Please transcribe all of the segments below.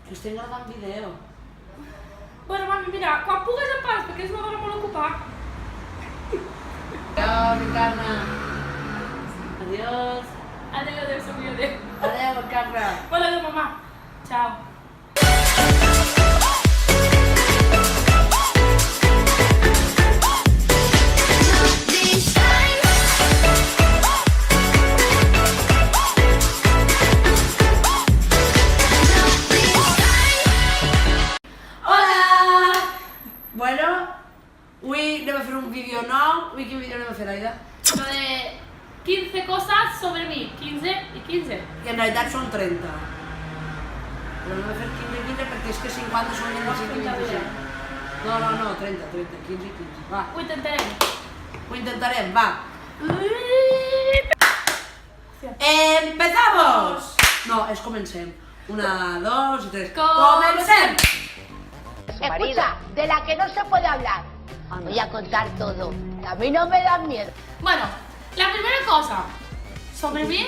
Que estem gravant vídeo. Bueno, mami, mira, quan pugues en pas, perquè és una dona molt ocupada. Adéu, Ricarna. Adiós. Adéu, adéu, Sofia, adéu. Adéu, Ricarna. Bueno, adéu, mamà. Ciao. Un vídeo nou. Avui quin vídeo anem a fer, Aida? Lo de 15 cosas sobre mí. 15 y 15. Que en realitat són 30. Però anem a fer 15 i 15 perquè és que 50 són 25 i 25. No, 30, 15 i 15. Va. Ho intentarem. Ho intentarem, va. ¡Empezamos! No, es comencem. 1, 2 y 3. ¡Comencem! Escucha, de la que no se puede hablar. Voy a contar todo. A mí no me da miedo. Bueno, la primera cosa sobre mí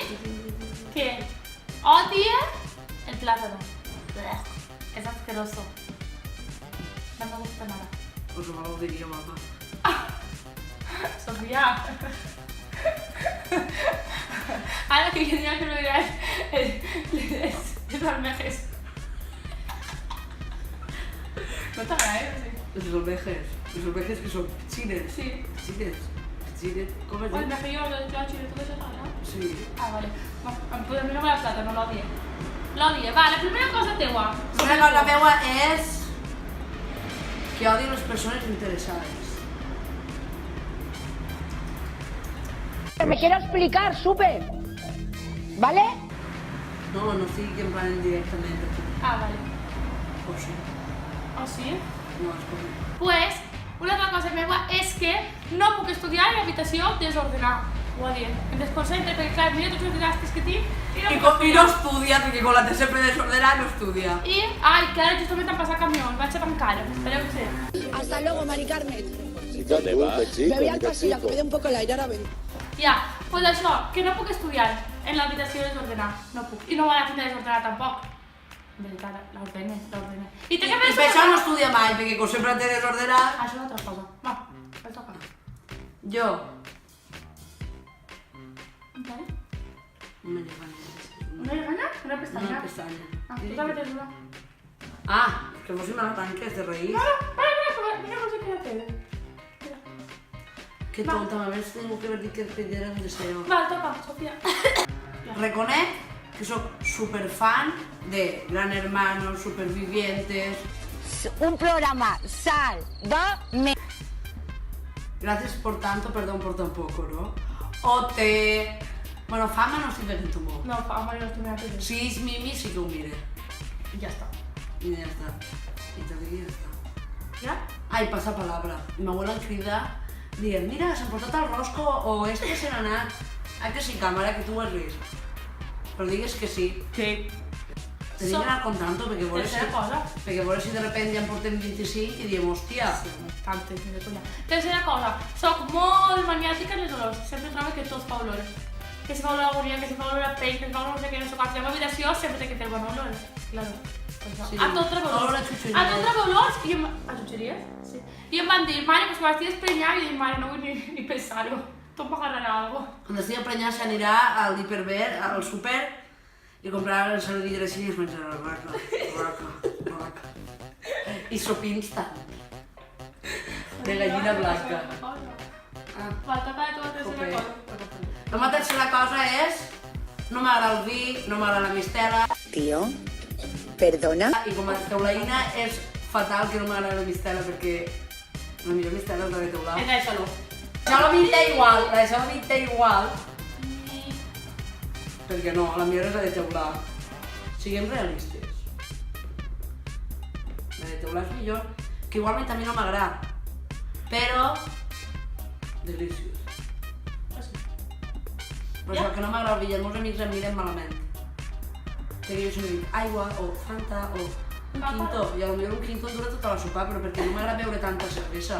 que odie el plátano. Es asqueroso. No me gusta nada. Pues no me lo diría, mamá. Sofía. Ahora que quería que lo digas es almejes. No te agradezco, sí. Los almejes que son chines. Sí. Chines. ¿Cómo es? El mejillón, el chile, todo eso, ¿no? Sí. Ah, vale. No, pues a mí no me da plata, no lo odie. Lo odie. Va, la primera cosa teua. Una cosa meua és que odio les persones interessades. Me quiero explicar, súper. ¿Vale? No estic en plan directament aquí. Ah, vale. O sí. ¿O sí? No, és com... Pues, una altra cosa meva és que no puc estudiar en l'habitació desordenada. Ho odie. Em desconcentre, perquè clar, mira tots els gastos que tinc i no puc I no estudia, perquè con la té sempre desordenada no estudia. I, ai, que ara justament han passat camions, vaig a tancar, espereu que sé. Hasta luego, Mari Carmen. ¿Dónde vas? Me voy al pasillo, que me dé un poco el aire, ahora vengo. Ja, pues això, que no puc estudiar en l'habitació desordenada, no puc. I no va a la finta desordenada tampoc. En veritat, l'ordene. I té que I per això no estudia mai, perquè com sempre té desordenat. Això és una altra cosa. Va, el toca. Jo. Vale. Una lleganya. Una lleganya? Una pestanya? Una pestanya. Ah, tu també tens una. Ah, que vos si me la tanques de reír. No, mira cosa que ja té. Que tonta, m'hagués tingut que haver dit que pidiera un deseo. Va, toca, Sofia. Reconec que soc superfan de Gran Hermano, Supervivientes. Un programa sálvame. Gracias por tanto, perdón por tan poco, ¿no? OT... Bueno, Fama no estic veient molt. No, fama, no estic mirant. Si és Mimi, sí que ho mire. I ja està. I ja està. I te dic, ja està. Ja? Ai, passa palabra. I m'abuela em crida dient, mira, s'han portat el rosco o este se n'ha anat. Ah, que sí, càmera, que tu ho has vist. Però digues que sí. Sí. Tenim que anar comptant-ho, Tercera cosa. perquè veure si de repente ja en portem 25 i diem, hòstia. Tantes, ni de conya. Tercera cosa, soc molt maniàtica en les olors. Sempre trobo que tot fa olor. Que si fa olor a agonia, que si fa olor a pell, que si fa olor a no sé què, no sé quants. I a l'habitació sempre té que fer bon olor. Claro. Sí. A tot trobo Olor olors. a xutxeries. A tot trobo olors i a xutxeries? Sí. I em van dir, mare, pues que m'estic desprenyant. I dic, mare, no vull ni pensar-ho. Tot m'agarrarà algo. Quan estigui prenyat s'anirà al hiperver, al súper, i comprarà el saludí greixí i es menjarà raca. I sopins tant. De gallina blanca. Ah. Va, toca de tu la tercera Jope. cosa. La meva tercera cosa és, no m'agrada el vi, no m'agrada la mistela, Tío, perdona. i com a teulaïna és fatal que no m'agrada la mistela perquè la millor mistela és la de teular. Venga, déjalo. Xalomit té igual, la de Xalomit té igual, perquè no, la millor és la de teular. Siguem realistes. La de teular és millor, que igualment a mi no m'agrada, però deliciós. Però això que no m'agrada el vi, els meus amics em miren malament. Que jo sempre dic aigua o Fanta o un quinto, i potser un quinto em dura tota la sopa, però perquè no m'agrada beure tanta cervesa.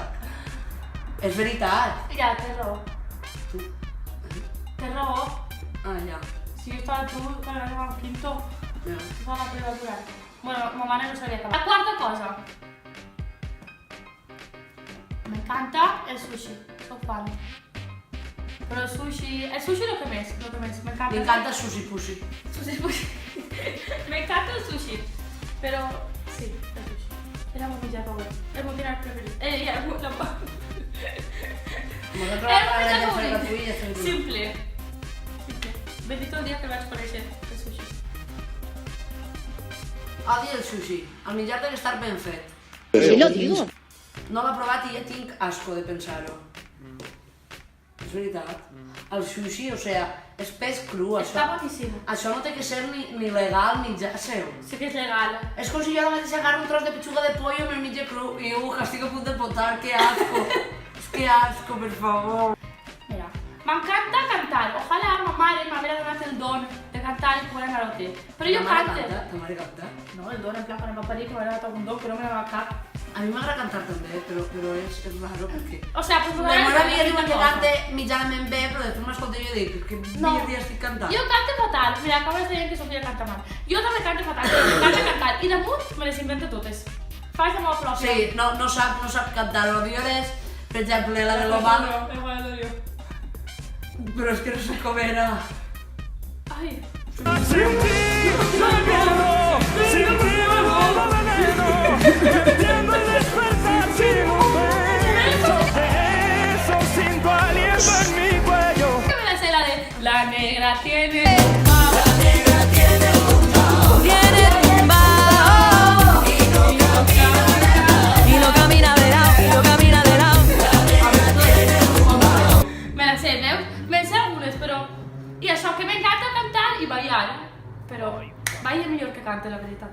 És veritat. Ja, tens raó. Tu. Tens raó. Ah, ja. Si yo estaba tú, para ganar un quinto, Ja. estaba la privadura. Bueno, mamá no sabía acabar. La cuarta cosa. Me encanta el sushi. Soy fan. Pero el sushi es lo que me encanta. Me encanta Sushi Pussy. Sushi. Me encanta el sushi. Pero sí, el sushi. Era mi menjar favorito. El meu dinar preferit. Ja, la mà. Simple. Bendito el dia que vaig conèixer el sushi. Odio el sushi. El menjar deve estar ben fet. Sí lo digo. No l'he provat i ja tinc asco de pensar-ho. És veritat. El sushi, o sea, és peix cru, Està això. boníssim. Això no té que ser ni legal ni ja seu. Sí que és legal. És com si jo només agarro un tros de pechuga de pollo i me'l menjo cru i estic a punt de potar, que asco. Que asco, per favor. Mira, m'encanta cantar. Ojalá ma mare m'haguera donat el don de cantar i poder anar a l'hotel. Però jo cante. Ta mare canta? No, el don en plan quan em va parir que m'haguera donat un don que no me va cap. A mi m'agrada cantar també, però és raro perquè... O sea, pues La meva amiga diuen que cante mitjanament bé, però després m'escolta i jo dic que dia estic cantant. Jo canto fatal. Mira, acabes de dir que Sofia canta mal. Jo també canto fatal, m'encanta cantar. I damunt me les invento totes. Faig la meva pròpia. Sí, no sap cantar. El millor és, per exemple, la de l'Obama. El Guadalupe. Però és que no sé com era. Ai. Sin ti no hay miedo, sin ti me vuelvo veneno, entiendo el despertar sin un beso, siento aliento en mi cuello. Que me la sé la de la negra tiene. Me la sé, veus? Me sé algunes, però... I això, que m'encanta cantar i ballar. Però ballar millor que cante, la veritat.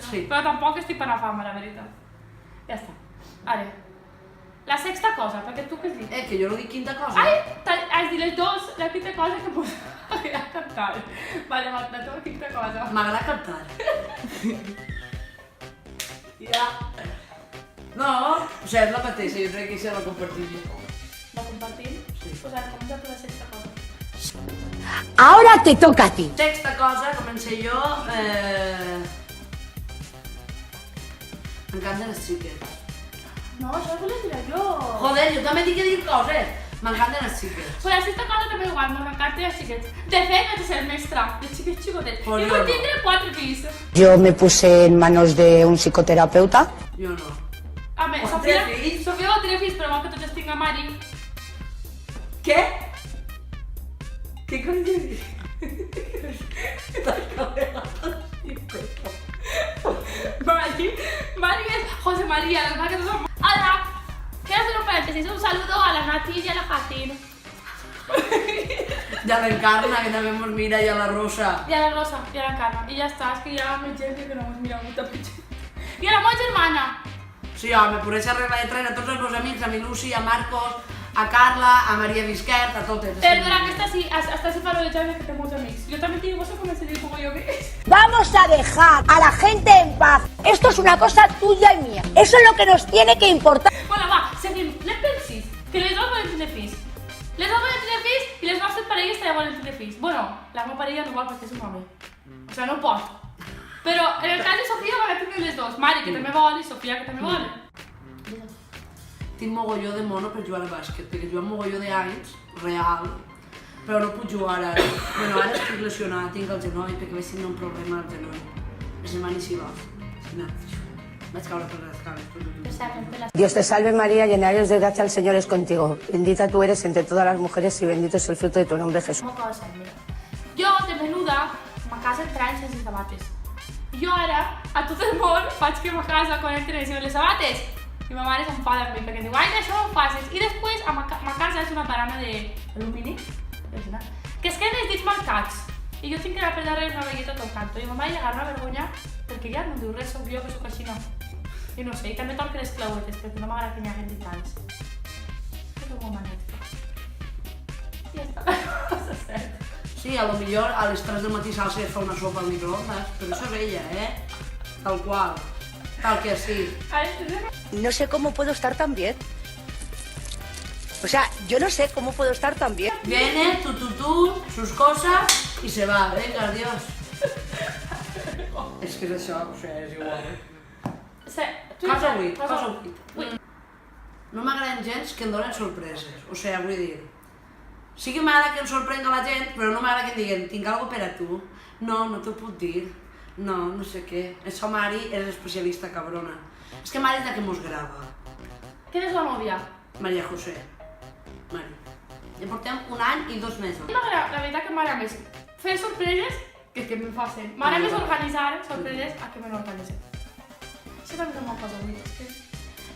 Sí. Però tampoc estic per la fama, la veritat. Ja està. Ara, la sexta cosa, perquè tu què has dit? Que jo no dic quinta cosa. Ai, has dit les dos, la quinta cosa que m'agrada cantar. Vale, la teva quinta cosa. M'agrada cantar. Ja. No, o sigui, és la mateixa, jo crec que això la compartim. ¿La compartim? Sí. Pues ara, comença per la sexta cosa. Ahora te toca a ti. Sexta cosa, comencé jo. M'encanten les xiques. No, això ho volia dir jo. Joder, jo també tinc que dir coses. M'encanten les xiques. Pues la sexta cosa també igual, m'encanten les xiquets. De fet, vaig ser mestra de xiquets xicotets. Pues I jo vull no. tindre 4 fills. Yo me puse en manos de un psicoterapeuta. Jo no. A més, Quatre Sofia fills? Sofia va tenir fills, però vol que tots tinguin mari. Què? Què coño dius? Mari es José María, la que todos... Hola, quiero hacer un paréntesis, un saludo a la Nati y a la Jatín. Ja l'Encarna, que també mos mira, i a la Rosa. Y a la Rosa, y a la Carla. Y ya está, es que ya me gente que no hemos mirado mucha pecha. Y a la moja hermana. Sí, home, per això arregla de traire a tots els meus amics, a mi Lucy, a Marcos, a Carla, a Maria Visquert, a totes. Perdona, que hasta así para echarme que tengo muchos amigos. Yo también tengo eso como se dice como yo que... Vamos a dejar a la gente en paz. Esto es una cosa tuya y mía. Eso es lo que nos tiene que importar. Bueno, va, seguim. Les pensis, que les dos volen tindre fills. Les dos volen tindre fills i les nostres parelles també volen tindre fills. Bueno, la meva parella no vol perquè és un home. O sigui, no pot. Però en el cas de Sofia van a tindre les dos. Mari, que també vol, i Sofia, que també vol. Tinc mogolló de mono per jugar a bàsquet, perquè jugar mogolló d'anys, real, però no puc jugar ara. Bueno, ara estic lesionada, tinc el genoll, perquè vaig tenir un problema al genoll. La setmana hi va. No, vaig caure per les cames. Dios te salve María, llena eres de gracia, el Señor es contigo. Bendita tú eres entre todas las mujeres y bendito es el fruto de tu nombre, Jesús. Una cosa, mira. Jo, de menuda, ma casa entrant sense sabates. I jo ara, a tot el món, faig que ma casa quan entren les sabates. I ma mare s'enfada amb mi perquè em diu, ai, això no ho facis. I després, a ma casa és una barana d'alumini, que es queden els dits marcats. I jo tinc que anar per darrere una velleta tot el canto. I ma mare li agarra una vergonya perquè ja no diu res, soc jo que soc així, no. I no sé, i també toque les clauetes perquè no m'agrada que n'hi hagi ditals. És molt magnífica. I ja està, la cosa certa. Sí, a lo millor a les 3 del matí s'alça i es fa una sopa al microondas, però això és ella, Tal qual. Tal que sí. No sé cómo puedo estar tan bien. O sea, yo no sé cómo puedo estar tan bien. Viene, sus cosas y se va. Venga, adiós. que és això, o sigui, és igual. Cosa 8, cosa 8. No m'agraden gens que em donen sorpreses, o sigui, vull dir... Sí que m'agrada que em sorprenga la gent, però no m'agrada que em diguen tinc alguna per a tu. No, no t'ho puc dir. No, no sé què. Això, Mari, és especialista, cabrona. És que Mari és la que mos grava. ¿Quién es la novia? Maria José. Mari. Ja portem 1 any i 2 mesos. La veritat que m'agrada més fer sorpreses que me facin. M'agrada més organitzar sorpreses a que me n'organitzen. Això també és una cosa bonica.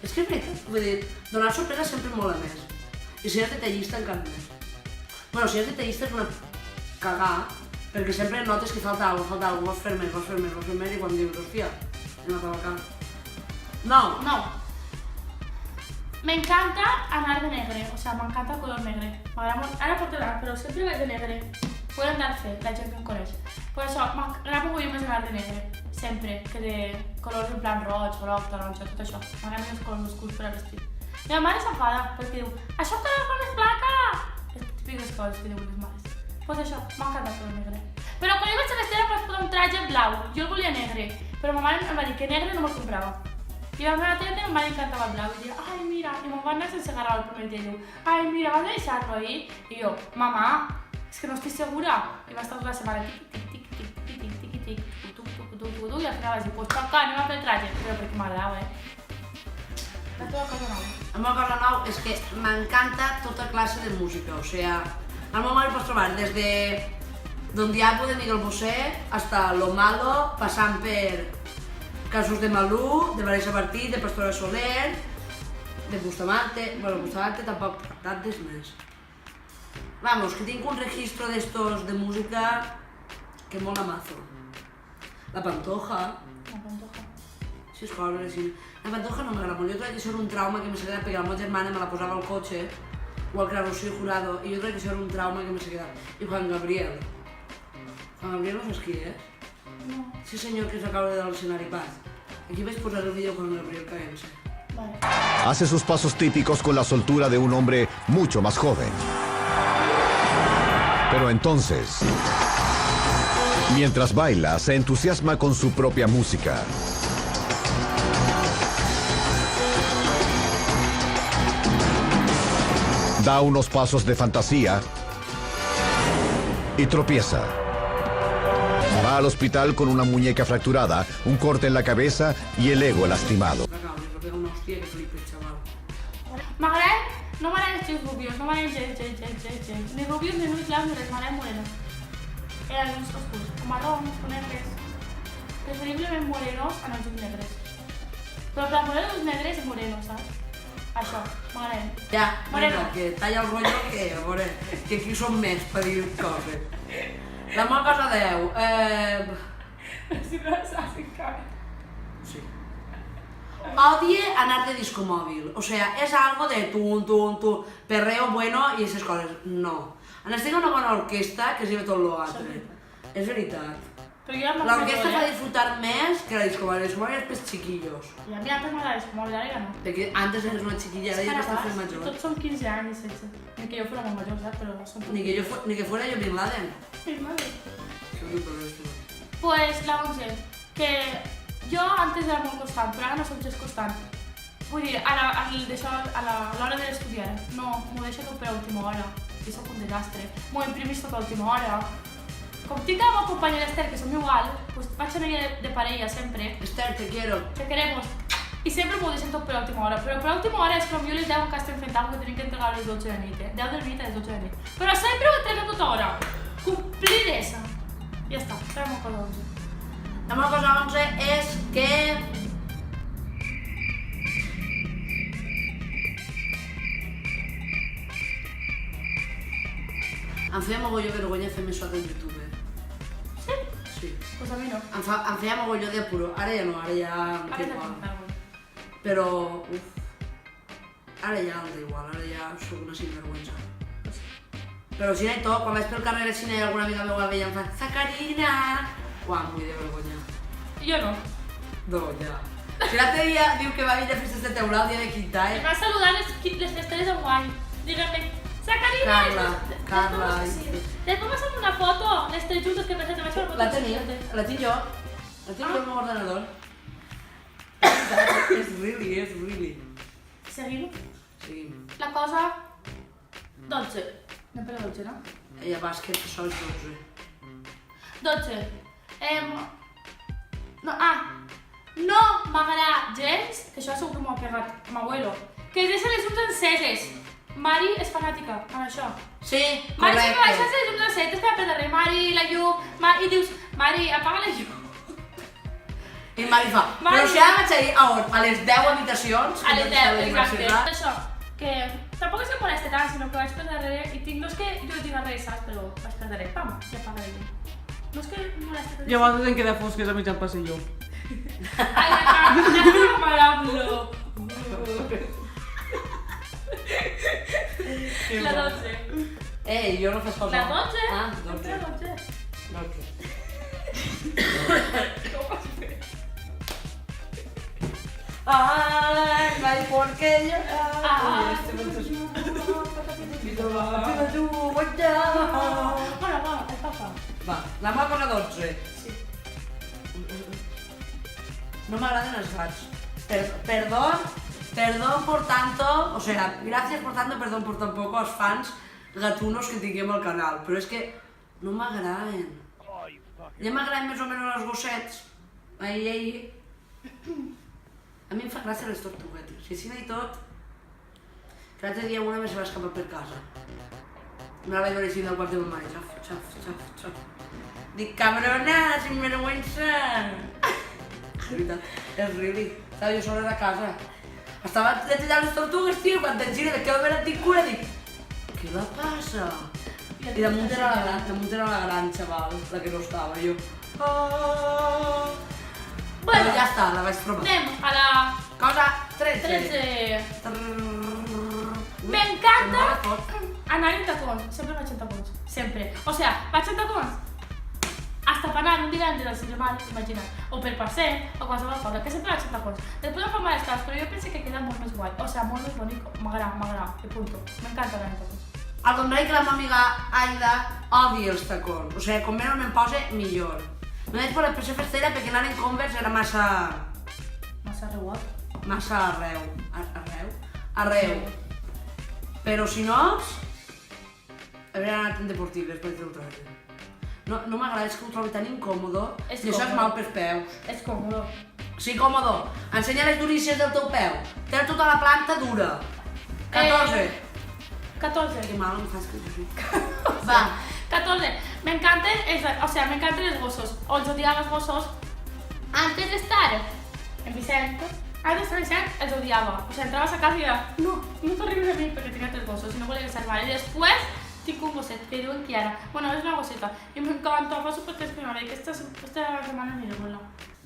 És que és veritat, vull dir, donar sorpresa sempre mola més. I si eres detallista encara més. Bueno, si eres detallista és una cagà, perquè sempre notes que falta alguna cosa, vols fer més, i quan dius, hòstia, anem a tabacar. No. No. Me encanta anar de negre, o sea, me encanta el color negre. Ara porto blanc, però sempre vaig de negre. Puede andar fe, la gent que em coneix. Per això, m'agrada molt més anar de negre, sempre, que de colors en plan roig, groc, taronja, tot això. M'agrada més els colors oscurs per a vestir. I la mare s'enfada, perquè diu, això que no és placa! Les típiques coses que diuen les mares. Pues això, m'encanta el color negre. Però quan jo vaig a vestir em vaig posar un traje blau, jo el volia negre, però ma mare em va dir que negre no me'l comprava. I vam anar a la tenda i a ma mare encantava el blau, i deia, ai mira, i me'n va anar sense agarrar el primer dia, i diu, ai mira, vas a deixar-lo ahí? I jo, mamà, és que no estic segura. I va estar tota la setmana, tic, i al final vaig dir, pues toca, anem a fer el traje, però perquè m'agradava, La teva cosa nova. La meva cosa nou és que m'encanta tota classe de música, o sigui, al meu mare pots trobar des de Don Diablo de Miguel Bosé hasta Lo Malo, passant per Casos de Malú, de Vanessa Martí, de Pastora Soler, de Bustamante, bueno, Bustamante tampoc, tantes més. Vamos, que tinc un registro d'estos de música que mola mazo. La Pantoja. La Pantoja. Sí, és coses així. La Pantoja no m'agrada molt, jo crec que això era un trauma que me s'ha quedat perquè la meva germana me la posava al cotxe, igual que la Rocío Jurado, i jo crec que això era un trauma que me s'ha quedat. I Juan Gabriel. Juan Gabriel no saps qui és? No. Sí senyor que s'acaba de dar l'escenari pas. Aquí vaig posar el vídeo con Gabriel caent-se. Vale. Hace sus pasos típicos con la soltura de un hombre mucho más joven. Pero entonces, mientras baila, se entusiasma con su propia música. Da unos pasos de fantasía y tropieza. Va al hospital con una muñeca fracturada, un corte en la cabeza y el ego lastimado. Le pega una hòstia que flipes, xaval. M'agraden, no m'agraden els xics rubios, no m'agraden gens. Ni rubios, ni ulls claus, ni res, m'agraden morenos. Eren uns oscurs, o marrons, o negres. Preferiblement morenos en els ulls negres. Però per moure els ulls negres és moreno, saps? Això, m'agraden. Ja, Moreno. vinga, que talla el rotllo que, a veure, que aquí som més per dir coses. La meva cosa 10. Si no saps encara. Sí. Odie anar de disco mòbil. O sigui, és algo de tu, perreo bueno i aquestes coses. No. Necessita una bona orquestra que es diu tot l'altre. És veritat. Però jo ja L'orquestra fa disfrutar més que la disco mòbil. La disco mòbil és pels chiquillos. I a mi antes m'agrada molt, ara ja no. Perquè antes eres una chiquilla, ara ja estàs fent major. Tots som 15 anys i 16. Ni que jo fos molt major, saps? Però som Ni que fuera yo Bin Laden. Sí, madre. Això és el esto. Pues la 11, que jo antes era molt constant, però ara no soc gens constant. Vull dir, a l'hora d'estudiar, no, m'ho deixo tot per a última hora, i soc un desastre. M'ho imprimís tot a última hora. Com tinc la meva companya l'Ester, que som igual, pues vaig anar de parella sempre. Esther, te quiero. Te queremos. I sempre m'ho deixem tot per a última hora, però per a última hora és com jo les 10 que estem fent alguna que tenim que entregar a les 12 de nit, 10 de nit a les 12 de nit. Però sempre ho entrego tota hora. Complir esa. Ja està, serà molt cosa 11. La meva cosa 11 és que... Em feia mogolló vergonya fer més sota en YouTube. Sí? Sí. Pues a mi no. Em feia mogolló de puro. Ara ja no, ara ja em Ara té t'ha igual. fet Però, ara ja em té igual, ara ja soc una sinvergüenza. Però si no hi tot, quan vaig pel carrer si no hi ha alguna amiga meva veia em fa Sacarina! Uau, em vull de vergonya. Jo no. No, ja. Si l'altre dia diu que va venir a festes de teulà el dia de quinta, Em va saludar les festeres enguany. Dígame, Sacarina! Carla... Sí. Després m'ha fet una foto, les tres juntes que per cert vaig fer una foto. La tinc jo. La tinc al meu ordenador. És really. Seguim. Sí. La cosa... 12. Anem per la 12, no? I a bàsquet, això és 12. 12. No m'agrada gens, que això segur que m'ho ha pegat amb abuelo, que es deixen les llums enceses. Mari és fanàtica amb això. Sí, Mari sempre correcte. deixes les llums enceses, que per darrere, Mari, la llum, i dius, Mari, apaga la llum. I Mari fa, Mari. però si ara vaig a ir a les 10 habitacions... A les 10, exacte. exacte. Això, que tampoc és que em moleste tant, sinó que vaig per darrere i tinc, no és que jo tinc res, saps? Però vaig per darrere, pam, i apaga la llum. No és que em moleste tant. I a vegades em queda fosques a mitjan passillo. Ai, estic comparant-lo. La 12. Jo no fas cosa. La 12? Ah, La 12. 12. Ay, no hay por qué Ah. Bueno, el papa. Va, la meva cosa 12. Sí. No m'agraden els gats. Perdón por tanto, o sea, gracias por tanto, perdón por tan poco als fans gatunos que tinguem al canal, però és que no m'agraden. Ja m'agraden més o menys els gossets. Ai. A mi em fa gràcia les tortuguetes. I així i tot, que l'altre dia una més se va escapar per casa. Una vaig veure així del quart de ma mare, xaf. Dic, cabrona, sinvergüenza! De veritat, és really. Estava jo sola a casa. Estava detallant les tortugues, tio, quan te'n gira de que va tinc cura, dic, què la passa? I damunt era la gran, xaval, la que no estava, jo. Però ja està, la vaig trobar. Anem a la Cosa 13. 13. Ui, M'encanta no pot. anar en tacons. Sempre vaig en tacons. Sempre. O sea, vaig en tacons hasta per anar un divendres al cinema, imagina't, o per passeig, o qualsevol cosa, que sempre vaig en tacons. Després em fa mal estar, però jo penso que queda molt més guai. O sea, molt més bonic. M'agrada, de punto. M'encanta anar en tacons. Al contrari que la meva amiga Aida odia els tacons. O sigui, com menys me'n posa, millor. Només per la pressió festera perquè anar en Converse era massa reuat. massa arreu. Però si no, hauria anat en deportives per dir-ho traure. No m'agrada, és que ho trobo tan incòmodo És i això és còmode. mal pels peus. És còmode. Sí, còmodo. Ensenya les durícies del teu peu. Té tota la planta dura. 14. 14. Que mal em fas que jo sí. Va. 14. M'encanten els gossos. O els odiava els gossos. Antes d'estar en Vicent, els odiava. O sea, entrabas a casa y era, no t'arribes a mi perquè tenia 3 gossos i no volia salvar. I després tinc un gosset que diuen Kiara. Bueno, és una gosseta. I m'encanta, fa supertres que m'agrada. Esta setmana aniré-la.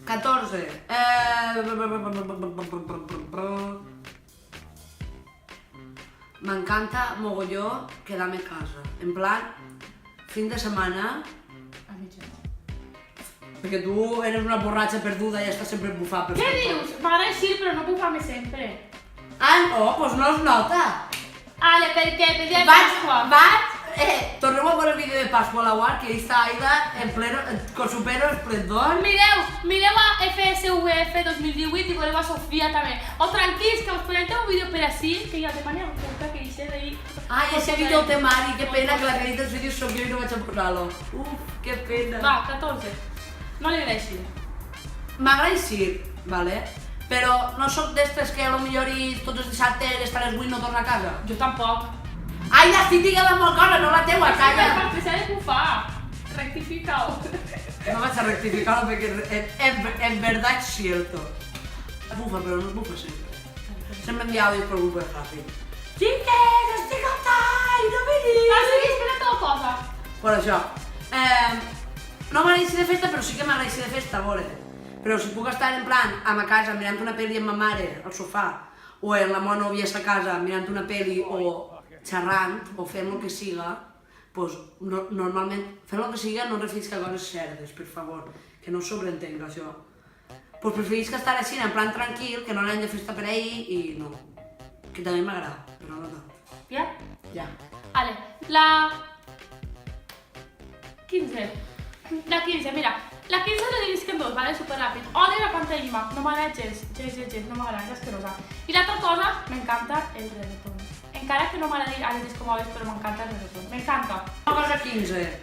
14. M'encanta mogolló quedar-me a casa. En plan, fin de setmana, A mitja. perquè tu eres una borratxa perduda i estàs sempre bufant per Què tot. dius? M'agrada així, però no bufar-me sempre. Ah, doncs no es nota. Ale, per què? Per dia de Pasqua. Torneu a veure el vídeo de Pasqua a la UAR, que ahí està Aida en pleno, con su pelo esplendor. Mireu a FSVF 2018 i voleu a Sofia també. O tranquils, que us podem fer un vídeo per ací, que ja demani algú que hi sé d'ahir. Ai, ese vídeo el té Mari, que pena que la que ha dit els vídeos soc jo i no vaig a posar-lo. Que pena. Va, 14. No li agraeixi. M'agrada així, vale? Però no sóc d'estes que potser tots els dissabtes hasta les 8 no torna a casa. Jo tampoc. Ai, estic dient la meva cosa, no la teua, calla! Per deixar de bufar. Rectifica-ho. No vaig a rectificar-lo perquè en verdad es cierto. Bufa, però no es bufa sempre. Sempre envia audios per bufa ràpid. Xiques, estic al tall, no venís! Ah, sí, espera tota cosa. Per això. No m'agrada de festa, però sí que m'agrada de festa, a veure. Però si puc estar en plan a ma casa mirant una pel·li amb ma mare al sofà, o amb la meva nòvia a sa casa mirant una pel·li o xerrant, o fent el que siga, doncs normalment fent el que siga no referisc a coses certes, per favor, que no sobreentenga això. Doncs preferisc estar així, en plan tranquil, que no anem de festa per ahir i no. Que també m'agrada, però no tant. Ja? Ja. Vale, la 15. La 15, mira. La 15 la divisc en dos. tot, vale? Superràpid. Odio la pantomima, no m'agrada gens, no m'agrada, és asquerosa. I l'altra cosa, m'encanta el reggaeton. Encara que no m'agradi a les disco móvils, però m'encanta el reggaeton. M'encanta. Una cosa 15.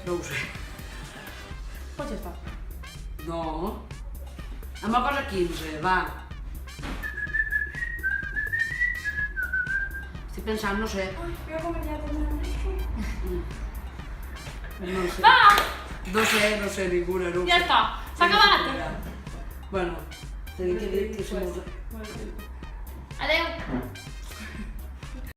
No ho sé. Pots estar. No. Amb la cosa 15, va. Estic pensant, no sé. Voy a comer ya de No sé. Va! No sé, ninguna, no ho sé. Ja està, s'ha acabat. Bueno, tenim que dir que som... Adeu.